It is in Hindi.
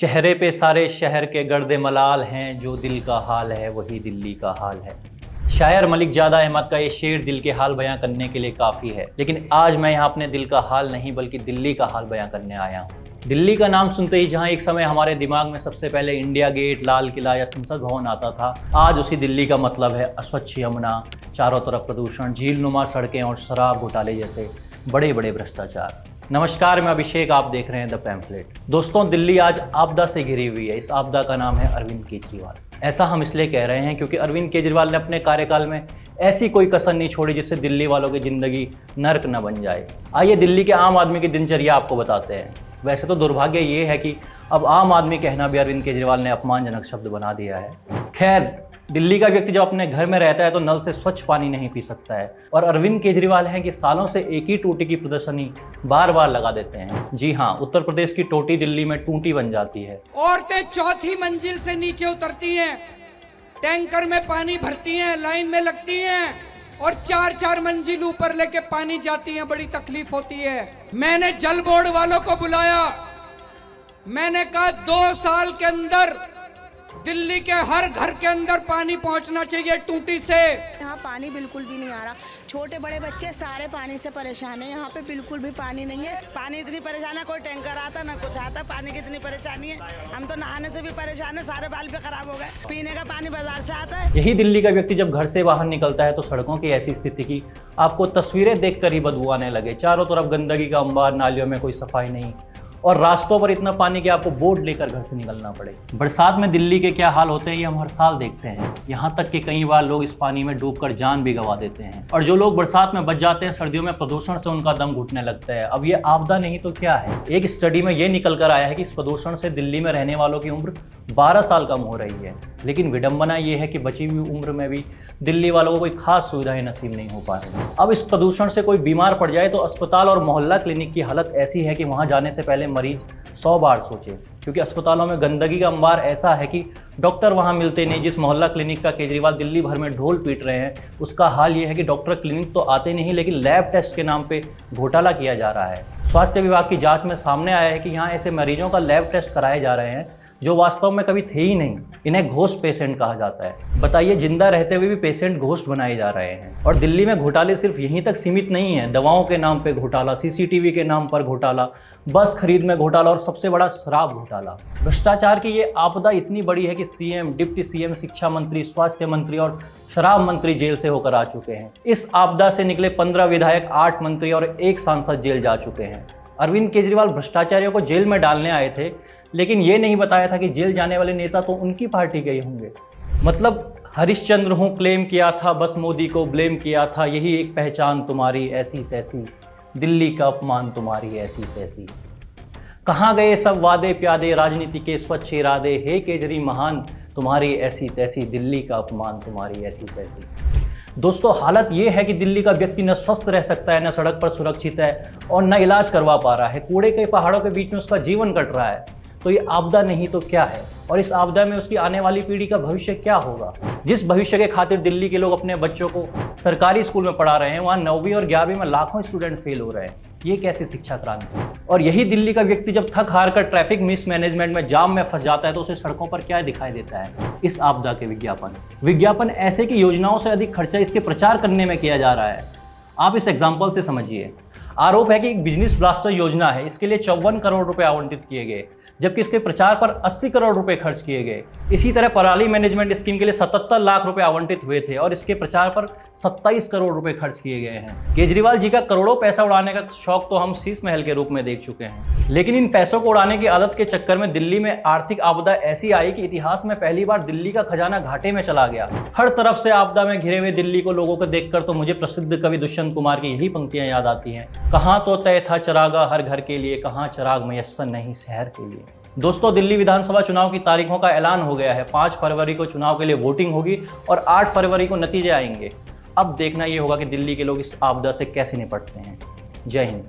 चेहरे पे सारे शहर के गर्दे मलाल हैं, जो दिल का हाल है वही दिल्ली का हाल है। शायर मलिक ज़ादा अहमद का ये शेर दिल के हाल बयां करने के लिए काफ़ी है, लेकिन आज मैं यहाँ अपने दिल का हाल नहीं बल्कि दिल्ली का हाल बयां करने आया हूँ। दिल्ली का नाम सुनते ही जहाँ एक समय हमारे दिमाग में सबसे पहले इंडिया गेट, लाल किला या संसद भवन आता था, आज उसी दिल्ली का मतलब है अस्वच्छ यमुना, चारों तरफ प्रदूषण, झील नुमा सड़कें और शराब घोटाले जैसे बड़े बड़े भ्रष्टाचार। नमस्कार, मैं अभिषेक, आप देख रहे हैं द पैम्फलेट। दोस्तों, दिल्ली आज आपदा से घिरी हुई है। इस आपदा का नाम है अरविंद केजरीवाल। ऐसा हम इसलिए कह रहे हैं क्योंकि अरविंद केजरीवाल ने अपने कार्यकाल में ऐसी कोई कसर नहीं छोड़ी जिससे दिल्ली वालों की जिंदगी नर्क न बन जाए। आइए दिल्ली के आम आदमी की दिनचर्या आपको बताते हैं। वैसे तो दुर्भाग्य ये है कि अब आम आदमी कहना भी अरविंद केजरीवाल ने अपमानजनक शब्द बना दिया है। खैर, दिल्ली का व्यक्ति जब अपने घर में रहता है तो नल से स्वच्छ पानी नहीं पी सकता है, और अरविंद केजरीवाल हैं कि सालों से एक ही टूटी की प्रदर्शनी बार बार लगा देते हैं। जी हाँ, उत्तर प्रदेश की टोटी दिल्ली में टूटी बन जाती है। औरतें चौथी मंजिल से नीचे उतरती हैं, टैंकर में पानी भरती हैं, लाइन में लगती हैं और 4-4 मंजिल ऊपर लेके पानी जाती हैं। बड़ी तकलीफ होती है। मैंने जल बोर्ड वालों को बुलाया, मैंने कहा 2 साल के अंदर दिल्ली के हर घर के अंदर पानी पहुंचना चाहिए टूटी से। यहाँ पानी बिल्कुल भी नहीं आ रहा। छोटे बड़े बच्चे सारे पानी से परेशान है। यहाँ पे बिल्कुल भी पानी नहीं है। पानी इतनी परेशान है, कोई टैंकर आता ना कुछ आता। पानी की इतनी परेशानी है, हम तो नहाने से भी परेशान है। सारे बाल भी खराब हो गए। पीने का पानी बाजार से आता है। यही दिल्ली का व्यक्ति जब घर से बाहर निकलता है तो सड़कों की ऐसी स्थिति की आपको तस्वीरें देखकर ही बदबू आने लगे। चारों तरफ गंदगी का अंबार, नालियों में कोई सफाई नहीं और रास्तों पर इतना पानी कि आपको बोट लेकर घर से निकलना पड़े। बरसात में दिल्ली के क्या हाल होते हैं ये हम हर साल देखते हैं। यहाँ तक कि कई बार लोग इस पानी में डूबकर जान भी गंवा देते हैं, और जो लोग बरसात में बच जाते हैं, सर्दियों में प्रदूषण से उनका दम घुटने लगता है। अब ये आपदा नहीं तो क्या है? एक स्टडी में ये निकल कर आया है कि इस प्रदूषण से दिल्ली में रहने वालों की उम्र 12 साल कम हो रही है। लेकिन विडंबना ये है कि बची हुई उम्र में भी दिल्ली वालों को कोई खास सुविधाएं नसीब नहीं हो पा रही। अब इस प्रदूषण से कोई बीमार पड़ जाए तो अस्पताल और मोहल्ला क्लिनिक की हालत ऐसी है कि वहां जाने से पहले मरीज 100 बार सोचे, क्योंकि अस्पतालों में गंदगी का अंबार ऐसा है कि डॉक्टर वहां मिलते नहीं। जिस मोहल्ला क्लिनिक का केजरीवाल दिल्ली भर में ढोल पीट रहे हैं, उसका हाल ये है कि डॉक्टर क्लिनिक तो आते नहीं, लेकिन लैब टेस्ट के नाम पे घोटाला किया जा रहा है। स्वास्थ्य विभाग की जांच में सामने आया है कि यहाँ ऐसे मरीजों का लैब टेस्ट कराए जा रहे हैं जो वास्तव में कभी थे ही नहीं। इन्हें घोस्ट पेशेंट कहा जाता है। बताइए, जिंदा रहते हुए भी पेशेंट घोस्ट बनाए जा रहे हैं। और दिल्ली में घोटाले सिर्फ यहीं तक सीमित नहीं है। दवाओं के नाम पे घोटाला, सीसीटीवी के नाम पर घोटाला, बस खरीद में घोटाला और सबसे बड़ा शराब घोटाला। भ्रष्टाचार की ये आपदा इतनी बड़ी है कि सीएम, डिप्टी सीएम, शिक्षा मंत्री, स्वास्थ्य मंत्री और शराब मंत्री जेल से होकर आ चुके हैं। इस आपदा से निकले 15 विधायक, 8 मंत्री और 1 सांसद जेल जा चुके हैं। अरविंद केजरीवाल भ्रष्टाचारियों को जेल में डालने आए थे, लेकिन ये नहीं बताया था कि जेल जाने वाले नेता तो उनकी पार्टी के ही होंगे। मतलब हरिश्चंद्र हूँ क्लेम किया था, बस मोदी को ब्लेम किया था, यही एक पहचान तुम्हारी ऐसी तैसी, दिल्ली का अपमान तुम्हारी ऐसी तैसी। कहाँ गए सब वादे प्यादे, राजनीति के स्वच्छ इरादे, हे केजरी महान तुम्हारी ऐसी तैसी, दिल्ली का अपमान तुम्हारी ऐसी तैसी। दोस्तों, हालत ये है कि दिल्ली का व्यक्ति न स्वस्थ रह सकता है, न सड़क पर सुरक्षित है और न इलाज करवा पा रहा है। कूड़े के पहाड़ों के बीच में उसका जीवन कट रहा है। तो ये आपदा नहीं तो क्या है? और इस आपदा में उसकी आने वाली पीढ़ी का भविष्य क्या होगा? जिस भविष्य के खातिर दिल्ली के लोग अपने बच्चों को सरकारी स्कूल में पढ़ा रहे हैं, वहाँ 9वीं और 11वीं में लाखों स्टूडेंट फेल हो रहे हैं। ये कैसी शिक्षा क्रांति? और यही दिल्ली का व्यक्ति जब थक हार कर ट्रैफिक मिसमैनेजमेंट में जाम में फंस जाता है तो उसे सड़कों पर क्या दिखाई देता है? इस आपदा के विज्ञापन ऐसे कि योजनाओं से अधिक खर्चा इसके प्रचार करने में किया जा रहा है। आप इस एग्जाम्पल से समझिए। आरोप है कि एक बिजनेस ब्लास्टर योजना है, इसके लिए 54 करोड़ रुपए आवंटित किए गए, जबकि इसके प्रचार पर 80 करोड़ रुपए खर्च किए गए। इसी तरह पराली मैनेजमेंट स्कीम के लिए 77 लाख रुपए आवंटित हुए थे और इसके प्रचार पर 27 करोड़ रुपए खर्च किए गए हैं। केजरीवाल जी का करोड़ों पैसा उड़ाने का शौक तो हम शीश महल के रूप में देख चुके हैं, लेकिन इन पैसों को उड़ाने की आदत के चक्कर में दिल्ली में आर्थिक आपदा ऐसी आई कि इतिहास में पहली बार दिल्ली का खजाना घाटे में चला गया। हर तरफ से आपदा में घिरे हुए दिल्ली को लोगों को देखकर तो मुझे प्रसिद्ध कवि दुष्यंत कुमार की यही पंक्तियां याद आती हैं। कहाँ तो तय था चरागा हर घर के लिए, कहाँ चराग मयस्सर नहीं शहर के लिए। दोस्तों, दिल्ली विधानसभा चुनाव की तारीखों का ऐलान हो गया है। 5 फरवरी को चुनाव के लिए वोटिंग होगी और 8 फरवरी को नतीजे आएंगे। अब देखना ये होगा कि दिल्ली के लोग इस आपदा से कैसे निपटते हैं। जय हिंद।